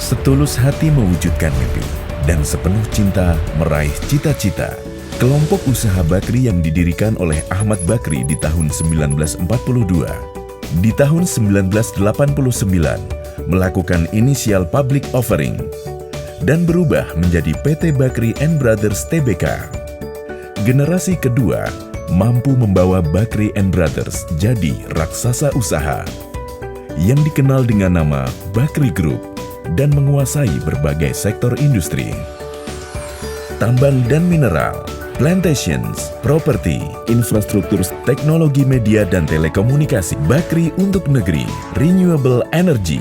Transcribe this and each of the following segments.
Setulus hati mewujudkan mimpi dan sepenuh cinta meraih cita-cita. Kelompok usaha Bakri yang didirikan oleh Ahmad Bakri di tahun 1942. Di tahun 1989 melakukan initial public offering dan berubah menjadi PT Bakri & Brothers Tbk. Generasi kedua mampu membawa Bakri & Brothers jadi raksasa usaha yang dikenal dengan nama Bakri Group dan menguasai berbagai sektor industri. Tambang dan mineral, plantations, properti, infrastruktur, teknologi media dan telekomunikasi. Bakri untuk negeri, renewable energy.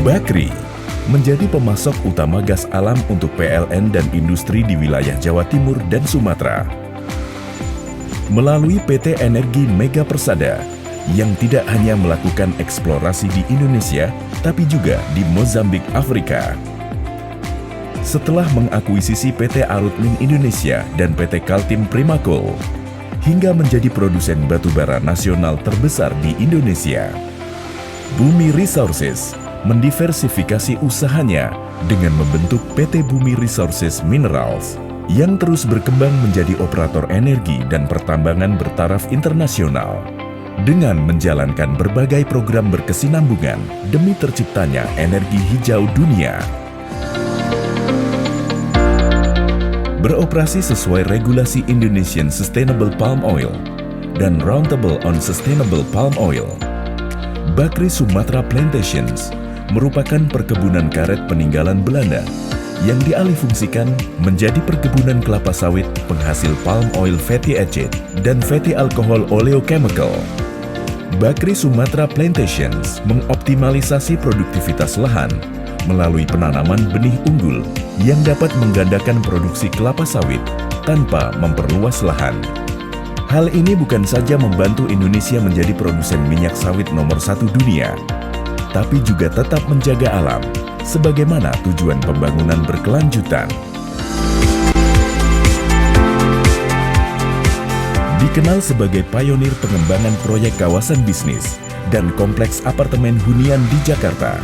Bakri menjadi pemasok utama gas alam untuk PLN dan industri di wilayah Jawa Timur dan Sumatera. Melalui PT Energi Mega Persada yang tidak hanya melakukan eksplorasi di Indonesia, tapi juga di Mozambik, Afrika. Setelah mengakuisisi PT Arutmin Indonesia dan PT Kaltim Primakol, hingga menjadi produsen batubara nasional terbesar di Indonesia. Bumi Resources mendiversifikasi usahanya dengan membentuk PT Bumi Resources Minerals yang terus berkembang menjadi operator energi dan pertambangan bertaraf internasional dengan menjalankan berbagai program berkesinambungan demi terciptanya energi hijau dunia. Beroperasi sesuai regulasi Indonesian Sustainable Palm Oil dan Roundtable on Sustainable Palm Oil. Bakri Sumatra Plantations merupakan perkebunan karet peninggalan Belanda yang dialihfungsikan menjadi perkebunan kelapa sawit penghasil palm oil fatty acid dan fatty alcohol oleochemical. Bakri Sumatra Plantations mengoptimalisasi produktivitas lahan melalui penanaman benih unggul yang dapat menggandakan produksi kelapa sawit tanpa memperluas lahan. Hal ini bukan saja membantu Indonesia menjadi produsen minyak sawit nomor 1 dunia, tapi juga tetap menjaga alam, sebagaimana tujuan pembangunan berkelanjutan. Dikenal sebagai pionir pengembangan proyek kawasan bisnis dan kompleks apartemen hunian di Jakarta,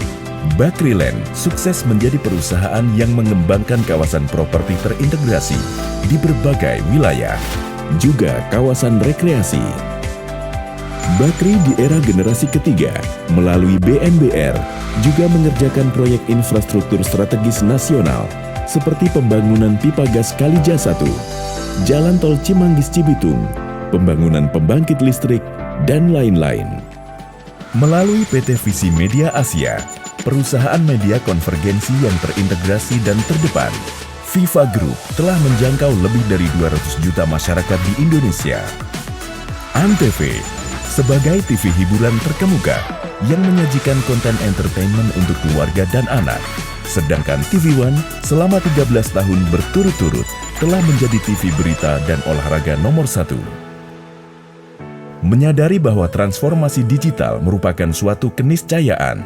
Bakri Land sukses menjadi perusahaan yang mengembangkan kawasan properti terintegrasi di berbagai wilayah, juga kawasan rekreasi. Bakri di era generasi ketiga melalui BNBR juga mengerjakan proyek infrastruktur strategis nasional seperti pembangunan pipa gas Kalija 1, Jalan Tol Cimanggis-Cibitung, pembangunan pembangkit listrik, dan lain-lain. Melalui PT Visi Media Asia, perusahaan media konvergensi yang terintegrasi dan terdepan, Viva Group telah menjangkau lebih dari 200 juta masyarakat di Indonesia. Antv sebagai TV hiburan terkemuka yang menyajikan konten entertainment untuk keluarga dan anak, sedangkan TV One selama 13 tahun berturut-turut telah menjadi TV berita dan olahraga nomor 1. Menyadari bahwa transformasi digital merupakan suatu keniscayaan,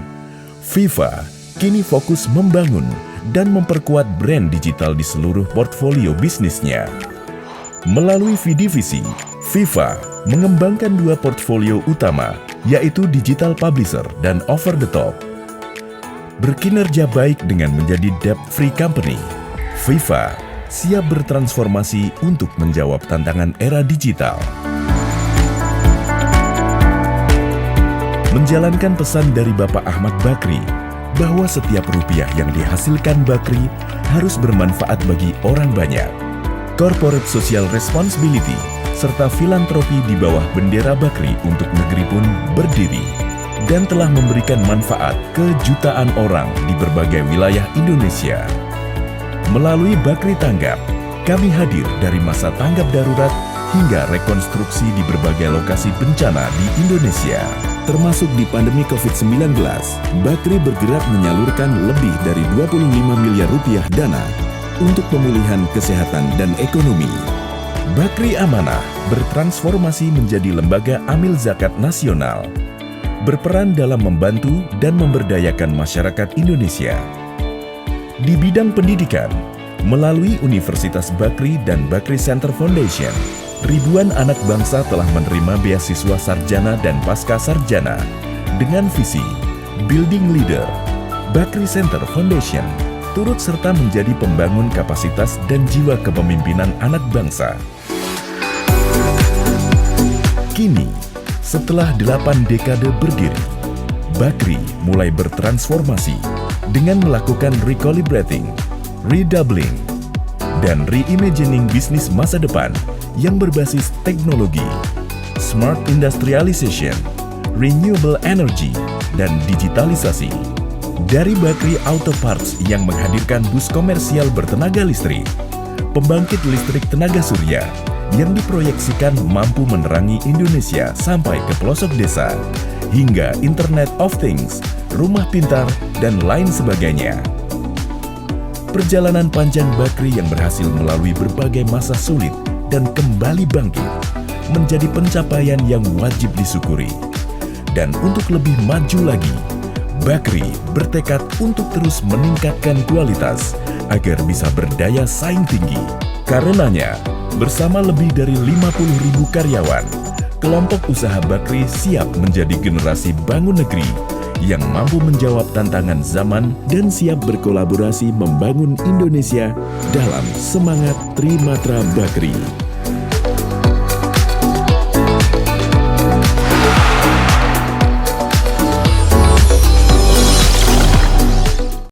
Viva kini fokus membangun dan memperkuat brand digital di seluruh portfolio bisnisnya. Melalui VDivisi, Viva mengembangkan 2 portfolio utama, yaitu digital publisher dan over the top. Berkinerja baik dengan menjadi debt-free company, Viva siap bertransformasi untuk menjawab tantangan era digital. Menjalankan pesan dari Bapak Ahmad Bakri bahwa setiap rupiah yang dihasilkan Bakri harus bermanfaat bagi orang banyak. Corporate Social Responsibility serta filantropi di bawah bendera Bakri untuk negeri pun berdiri dan telah memberikan manfaat ke jutaan orang di berbagai wilayah Indonesia. Melalui Bakri Tanggap, kami hadir dari masa tanggap darurat hingga rekonstruksi di berbagai lokasi bencana di Indonesia. Termasuk di pandemi COVID-19, Bakri bergerak menyalurkan lebih dari 25 miliar rupiah dana untuk pemulihan kesehatan dan ekonomi. Bakri Amanah bertransformasi menjadi lembaga amil zakat nasional, berperan dalam membantu dan memberdayakan masyarakat Indonesia. Di bidang pendidikan, melalui Universitas Bakri dan Bakri Center Foundation, ribuan anak bangsa telah menerima beasiswa sarjana dan pasca sarjana Dengan visi Building Leader, Bakri Center Foundation turut serta menjadi pembangun kapasitas dan jiwa kepemimpinan anak bangsa. Kini, setelah 8 dekade berdiri, Bakri mulai bertransformasi dengan melakukan recalibrating, redoubling, dan reimagining bisnis masa depan yang berbasis teknologi, smart industrialization, renewable energy, dan digitalisasi. Dari Bakri Auto Parts yang menghadirkan bus komersial bertenaga listrik, pembangkit listrik tenaga surya yang diproyeksikan mampu menerangi Indonesia sampai ke pelosok desa, hingga Internet of Things, rumah pintar, dan lain sebagainya. Perjalanan panjang Bakri yang berhasil melalui berbagai masa sulit dan kembali bangkit menjadi pencapaian yang wajib disyukuri. Dan untuk lebih maju lagi, Bakri bertekad untuk terus meningkatkan kualitas agar bisa berdaya saing tinggi. Karenanya, bersama lebih dari 50.000 karyawan, kelompok usaha Bakri siap menjadi generasi bangun negeri yang mampu menjawab tantangan zaman dan siap berkolaborasi membangun Indonesia dalam semangat Trimatra Bakri.